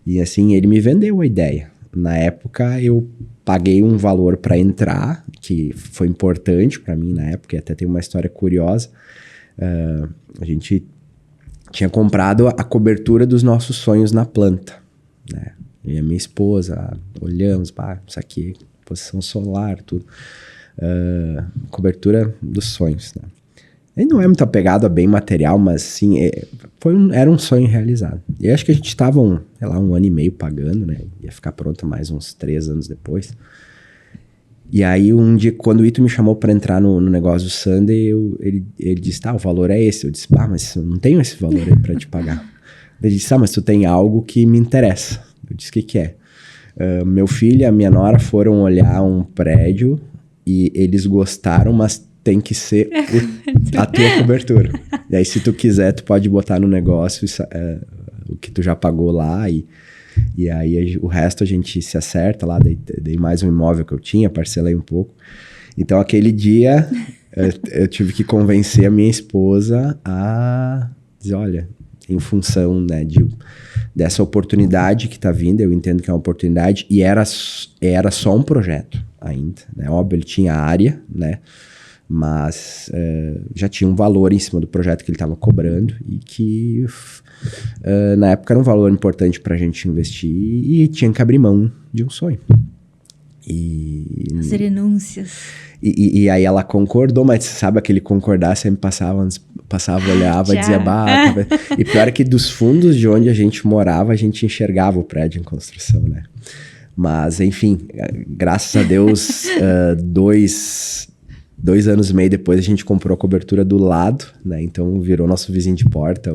E assim, ele me vendeu a ideia. Na época, eu paguei um valor para entrar, que foi importante para mim na época, e até tem uma história curiosa. A gente tinha comprado a cobertura dos nossos sonhos na planta, né? E a minha esposa, olhamos, isso aqui, posição solar, tudo. Cobertura dos sonhos, né? Ele não é muito apegado a bem material, mas sim, era um sonho realizado. E eu acho que a gente estava um ano e meio pagando, né? Ia ficar pronto mais uns 3 anos depois. E aí, um dia, quando o Ito me chamou para entrar no negócio do Sunday, ele disse, o valor é esse. Eu disse, mas eu não tenho esse valor aí para te pagar. Ele disse, mas tu tem algo que me interessa. Eu disse, o que é? Meu filho e a minha nora foram olhar um prédio e eles gostaram, mas tem que ser a tua cobertura. E aí, se tu quiser, tu pode botar no negócio o que tu já pagou lá e aí o resto a gente se acerta lá. Dei mais um imóvel que eu tinha, parcelei um pouco. Então, aquele dia, eu tive que convencer a minha esposa a dizer, olha, em função, né, dessa oportunidade que tá vindo, eu entendo que é uma oportunidade, e era só um projeto ainda, né? Óbvio, ele tinha área, né? Mas já tinha um valor em cima do projeto que ele estava cobrando e que na época era um valor importante para a gente investir e tinha que abrir mão de um sonho. As renúncias. E aí ela concordou, mas sabe aquele concordar, sempre passava, olhava, dizia, E pior é que dos fundos de onde a gente morava, a gente enxergava o prédio em construção, né? Mas, enfim, graças a Deus, 2 anos e meio depois a gente comprou a cobertura do lado, né? Então virou nosso vizinho de porta,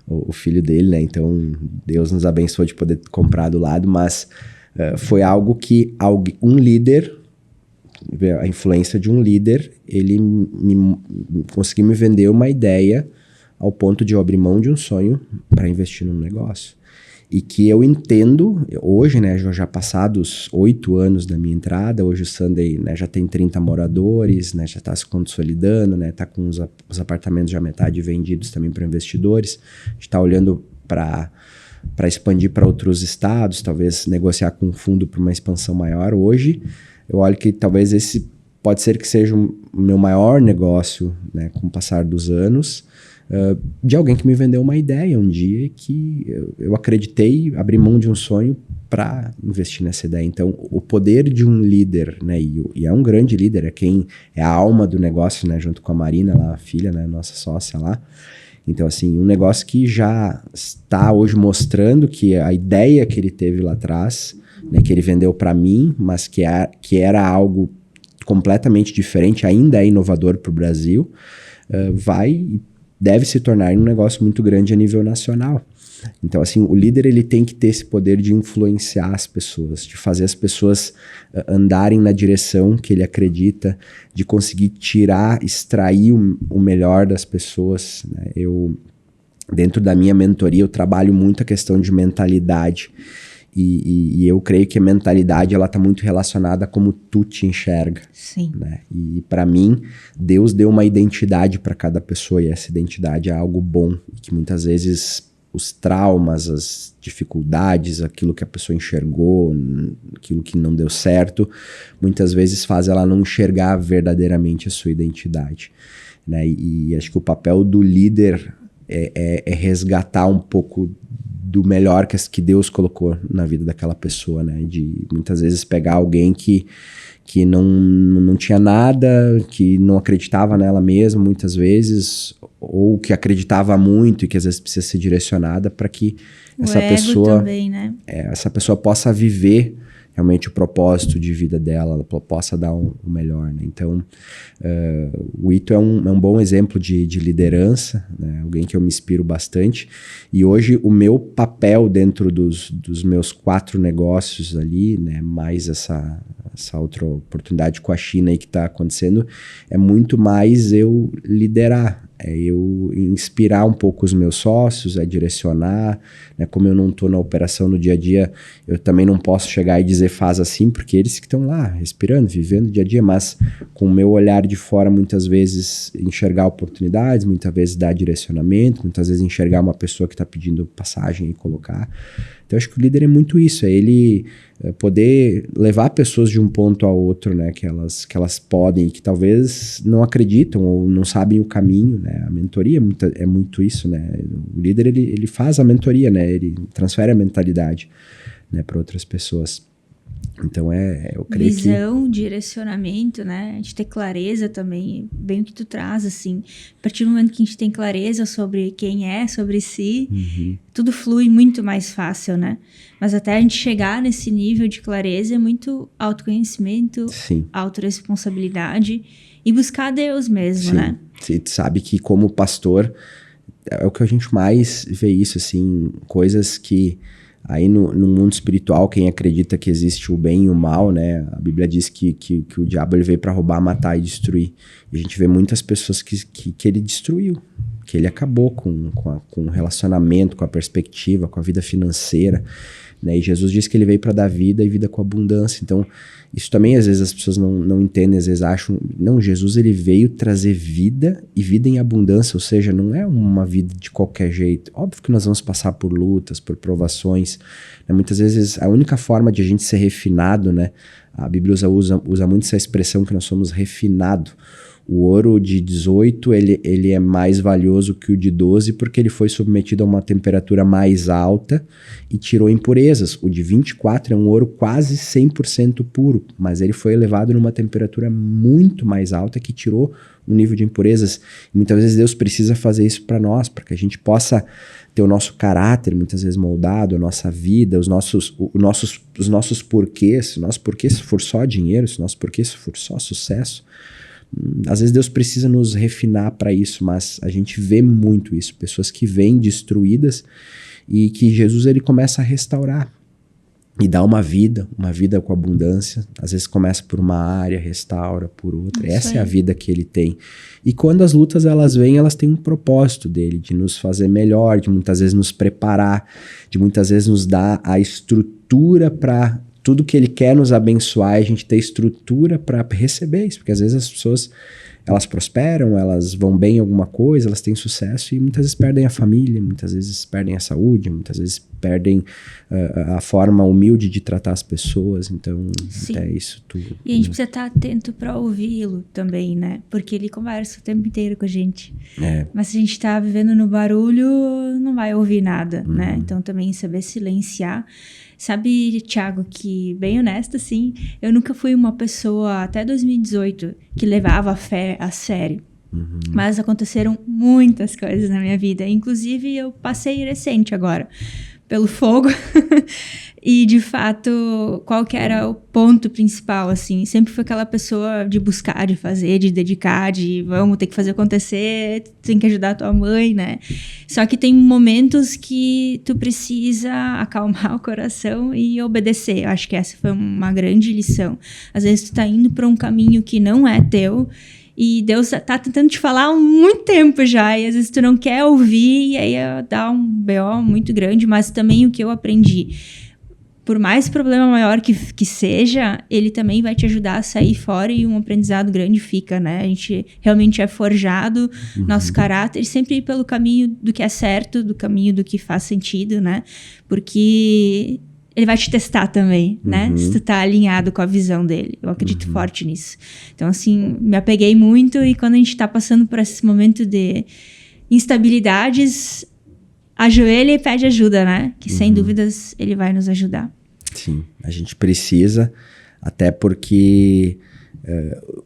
o filho dele, né? Então Deus nos abençoou de poder comprar do lado, mas foi algo que um líder, a influência de um líder, ele conseguiu me vender uma ideia ao ponto de eu abrir mão de um sonho para investir num negócio. E que eu entendo, hoje, né, já passados 8 anos da minha entrada, hoje o Sunday, né, já tem 30 moradores, né, já está se consolidando, né, está com os apartamentos já metade vendidos também para investidores. A gente está olhando para expandir para outros estados, talvez negociar com um fundo para uma expansão maior. Hoje, eu olho que talvez esse pode ser que seja o meu maior negócio, né, com o passar dos anos, de alguém que me vendeu uma ideia um dia que eu acreditei, abri mão de um sonho para investir nessa ideia. Então, o poder de um líder, né, e é um grande líder, é a alma do negócio, né, junto com a Marina, lá, a filha, né, nossa sócia lá. Então, assim, um negócio que já está hoje mostrando que a ideia que ele teve lá atrás, né, que ele vendeu para mim, mas que era algo completamente diferente, ainda é inovador para o Brasil, deve se tornar um negócio muito grande a nível nacional. Então, assim, o líder, ele tem que ter esse poder de influenciar as pessoas, de fazer as pessoas andarem na direção que ele acredita, de conseguir extrair o melhor das pessoas, né? Dentro da minha mentoria, eu trabalho muito a questão de mentalidade. E eu creio que a mentalidade, ela está muito relacionada a como tu te enxerga. Sim. Né? E para mim, Deus deu uma identidade para cada pessoa, e essa identidade é algo bom, que muitas vezes os traumas, as dificuldades, aquilo que a pessoa enxergou, aquilo que não deu certo, muitas vezes faz ela não enxergar verdadeiramente a sua identidade. Né? E acho que o papel do líder é resgatar um pouco do melhor que Deus colocou na vida daquela pessoa, né? De muitas vezes pegar alguém que não tinha nada, que não acreditava nela mesma, muitas vezes, ou que acreditava muito e que às vezes precisa ser direcionada para que essa ego pessoa também, né? essa pessoa possa viver realmente o propósito de vida dela, ela possa dar o melhor, né? Então, o Ito é um bom exemplo de liderança, né? Alguém que eu me inspiro bastante. E hoje o meu papel dentro dos meus 4 negócios ali, né? Mais essa outra oportunidade com a China aí que está acontecendo, é muito mais eu liderar. É eu inspirar um pouco os meus sócios, é direcionar, né? Como eu não estou na operação no dia a dia, eu também não posso chegar e dizer faz assim, porque eles que estão lá, respirando, vivendo o dia a dia, mas com o meu olhar de fora, muitas vezes enxergar oportunidades, muitas vezes dar direcionamento, muitas vezes enxergar uma pessoa que está pedindo passagem e colocar. Então, eu acho que o líder é muito isso, é ele poder levar pessoas de um ponto a outro, né, que elas podem, que talvez não acreditam ou não sabem o caminho, né, a mentoria é muito isso, né, o líder ele faz a mentoria, né, ele transfere a mentalidade, né, para outras pessoas. Então, eu creio que... Visão, direcionamento, né? A gente ter clareza também, bem o que tu traz, assim. A partir do momento que a gente tem clareza sobre quem é, sobre si, tudo flui muito mais fácil, né? Mas até a gente chegar nesse nível de clareza é muito autoconhecimento, Sim. autorresponsabilidade e buscar Deus mesmo, né? Você sabe que como pastor, é o que a gente mais vê isso, assim, coisas que... Aí no mundo espiritual, quem acredita que existe o bem e o mal, né? A Bíblia diz que o diabo ele veio para roubar, matar e destruir. E a gente vê muitas pessoas que ele destruiu, que ele acabou com o relacionamento, com a perspectiva, com a vida financeira, né? E Jesus disse que ele veio para dar vida e vida com abundância. Então, isso também às vezes as pessoas não entendem, às vezes acham... Não, Jesus ele veio trazer vida e vida em abundância, ou seja, não é uma vida de qualquer jeito. Óbvio que nós vamos passar por lutas, por provações, né? Muitas vezes a única forma de a gente ser refinado, né? A Bíblia usa muito essa expressão que nós somos refinados. O ouro de 18, ele é mais valioso que o de 12 porque ele foi submetido a uma temperatura mais alta e tirou impurezas. O de 24 é um ouro quase 100% puro, mas ele foi elevado numa temperatura muito mais alta que tirou um nível de impurezas. E muitas vezes Deus precisa fazer isso para nós, para que a gente possa ter o nosso caráter muitas vezes moldado, a nossa vida, os nossos porquês. Se o nosso porquê for só dinheiro, se o nosso porquê for só sucesso, às vezes Deus precisa nos refinar para isso, mas a gente vê muito isso, pessoas que vêm destruídas e que Jesus ele começa a restaurar e dá uma vida com abundância. Às vezes começa por uma área, restaura por outra. Essa é a vida que ele tem. E quando as lutas elas vêm, elas têm um propósito dele, de nos fazer melhor, de muitas vezes nos preparar, de muitas vezes nos dar a estrutura para tudo que ele quer nos abençoar, a gente ter estrutura para receber isso, porque às vezes as pessoas, elas prosperam, elas vão bem em alguma coisa, elas têm sucesso e muitas vezes perdem a família, muitas vezes perdem a saúde, muitas vezes perdem a forma humilde de tratar as pessoas, então é isso tudo. E a gente precisa estar atento para ouvi-lo também, né? Porque ele conversa o tempo inteiro com a gente. Mas se a gente está vivendo no barulho, não vai ouvir nada, né? Então também saber silenciar. Sabe, Thiago, que bem honesta, assim, eu nunca fui uma pessoa, até 2018, que levava a fé a sério. Mas aconteceram muitas coisas na minha vida. Inclusive, eu passei recente agora pelo fogo. E, de fato, qual que era o ponto principal, assim? Sempre foi aquela pessoa de buscar, de fazer, de dedicar, de vamos ter que fazer acontecer, tem que ajudar a tua mãe, né? Só que tem momentos que tu precisa acalmar o coração e obedecer. Eu acho que essa foi uma grande lição. Às vezes tu tá indo para um caminho que não é teu, e Deus tá tentando te falar há muito tempo já, e às vezes tu não quer ouvir, e aí dá um BO muito grande, mas também o que eu aprendi, por mais problema maior que seja, ele também vai te ajudar a sair fora e um aprendizado grande fica, né? A gente realmente é forjado, nosso caráter, sempre ir pelo caminho do que é certo, do caminho do que faz sentido, né? Porque ele vai te testar também, né? Se tu tá alinhado com a visão dele. Eu acredito forte nisso. Então, assim, me apeguei muito e quando a gente tá passando por esse momento de instabilidades, ajoelha e pede ajuda, né? Que sem dúvidas ele vai nos ajudar. Sim, a gente precisa, até porque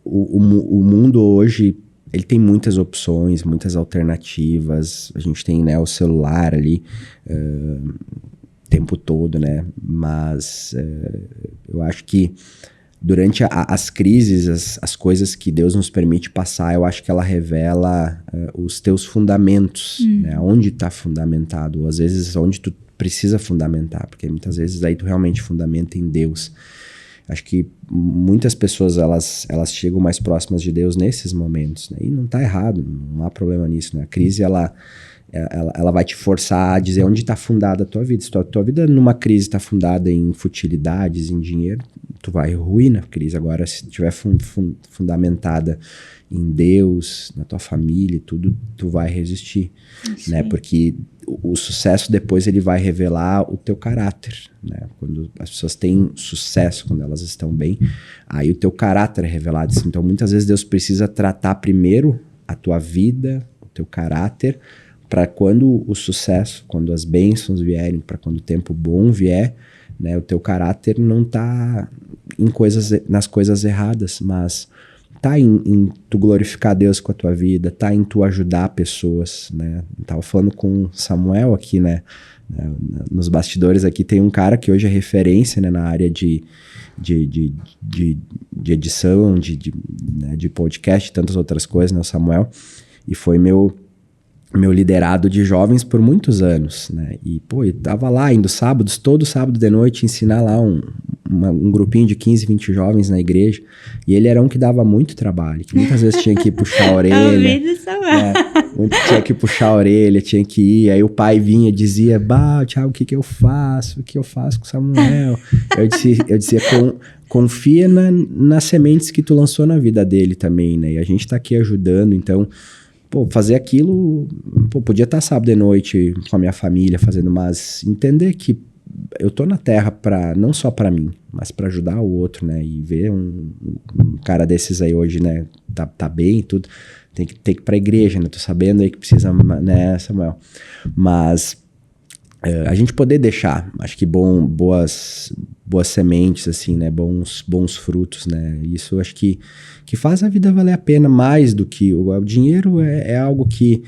o mundo hoje ele tem muitas opções, muitas alternativas. A gente tem, né, o celular ali o tempo todo, né? Mas eu acho que durante as crises, as coisas que Deus nos permite passar, eu acho que ela revela os teus fundamentos, né? Onde está fundamentado, ou às vezes onde tu precisa fundamentar, porque muitas vezes aí tu realmente fundamenta em Deus. Acho que muitas pessoas, elas chegam mais próximas de Deus nesses momentos, né? E não está errado, não há problema nisso, né? A crise, ela vai te forçar a dizer onde está fundada a tua vida. Se a tua vida numa crise está fundada em futilidades, em dinheiro, tu vai ruir na crise. Agora, se estiver fundamentada em Deus, na tua família e tudo, tu vai resistir, né? Porque o sucesso depois ele vai revelar o teu caráter, né? Quando as pessoas têm sucesso, quando elas estão bem, aí o teu caráter é revelado. Então, muitas vezes Deus precisa tratar primeiro a tua vida, o teu caráter, para quando o sucesso, quando as bênçãos vierem, para quando o tempo bom vier, né, o teu caráter não tá nas coisas erradas, mas tá em tu glorificar Deus com a tua vida, tá em tu ajudar pessoas, né? Eu tava falando com o Samuel aqui, né? Nos bastidores aqui tem um cara que hoje é referência, né, na área de edição, de podcast e tantas outras coisas, né, o Samuel, e foi meu liderado de jovens por muitos anos, né? E, pô, eu tava lá indo sábados, todo sábado de noite, ensinar lá um grupinho de 15, 20 jovens na igreja. E ele era um que dava muito trabalho, que muitas vezes tinha que puxar a orelha. Tinha que puxar a orelha, tinha que ir. Aí o pai vinha e dizia, Thiago, o que eu faço? O que eu faço com o Samuel? Eu dizia, confia nas sementes que tu lançou na vida dele também, né? E a gente tá aqui ajudando, então... Pô, fazer aquilo, podia estar sábado de noite com a minha família fazendo, mas entender que eu tô na terra não só para mim, mas para ajudar o outro, né? E ver um cara desses aí hoje, né? Tá bem e tudo, tem que ir pra igreja, né? Tô sabendo aí que precisa, né, Samuel? Mas a gente poder deixar, acho que boas sementes, assim, né? Bons frutos, né? Isso acho que faz a vida valer a pena mais do que o dinheiro é algo que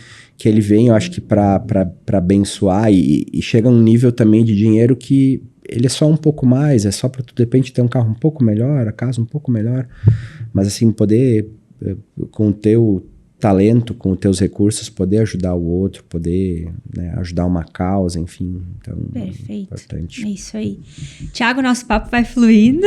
ele vem, eu acho que para abençoar e chega a um nível também de dinheiro que ele é só um pouco mais, é só para tu de repente ter um carro um pouco melhor, a casa um pouco melhor, mas assim, poder com o teu talento, com os teus recursos, poder ajudar o outro, poder, né, ajudar uma causa, enfim. Então, perfeito. Importante. É isso aí. Thiago, nosso papo vai fluindo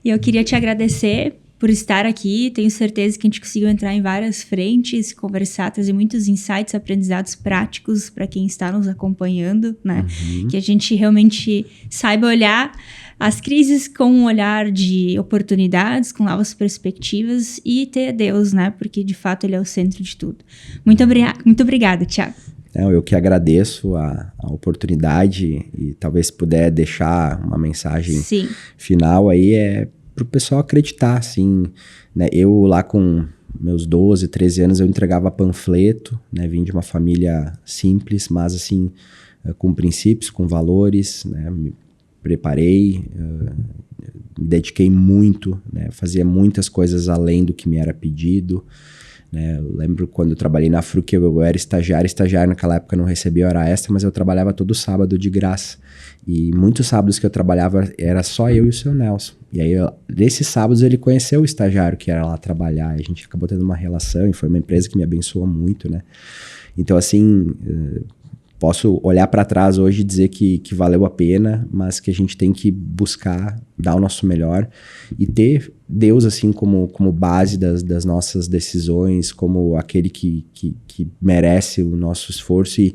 e eu queria te agradecer por estar aqui. Tenho certeza que a gente conseguiu entrar em várias frentes, conversar, trazer muitos insights, aprendizados práticos para quem está nos acompanhando, né? Que a gente realmente saiba olhar as crises com um olhar de oportunidades, com novas perspectivas e ter Deus, né? Porque, de fato, Ele é o centro de tudo. Muito obrigada, Thiago. Eu que agradeço a oportunidade e talvez se puder deixar uma mensagem final aí para o pessoal acreditar, assim, né? Eu lá com meus 12, 13 anos eu entregava panfleto, né? Vim de uma família simples, mas assim, com princípios, com valores, né? Me preparei, me dediquei muito, né? Fazia muitas coisas além do que me era pedido, né? Eu lembro quando eu trabalhei na Fruc, eu era estagiário naquela época não recebia hora extra, mas eu trabalhava todo sábado de graça. E muitos sábados que eu trabalhava era só eu e o seu Nelson. E aí, nesses sábados, ele conheceu o estagiário que era lá trabalhar. E a gente acabou tendo uma relação e foi uma empresa que me abençoou muito, né? Então, assim, posso olhar para trás hoje e dizer que valeu a pena, mas que a gente tem que buscar dar o nosso melhor e ter Deus assim como base das nossas decisões, como aquele que merece o nosso esforço e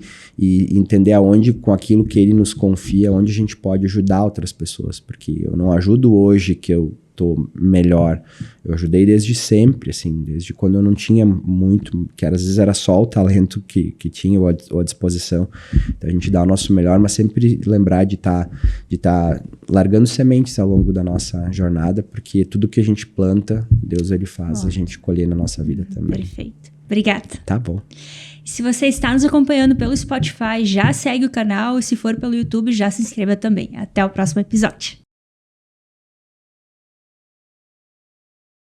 entender aonde, com aquilo que Ele nos confia, onde a gente pode ajudar outras pessoas, porque eu não ajudo hoje que eu tô melhor, eu ajudei desde sempre, assim, desde quando eu não tinha muito, que às vezes era só o talento que tinha ou a disposição. Então a gente dá o nosso melhor, mas sempre lembrar de tá largando sementes ao longo da nossa jornada, porque tudo que a gente planta, Deus Ele faz a gente colher na nossa vida também. Perfeito. Obrigada. Tá bom. Se você está nos acompanhando pelo Spotify, já segue o canal, e se for pelo YouTube, já se inscreva também. Até o próximo episódio.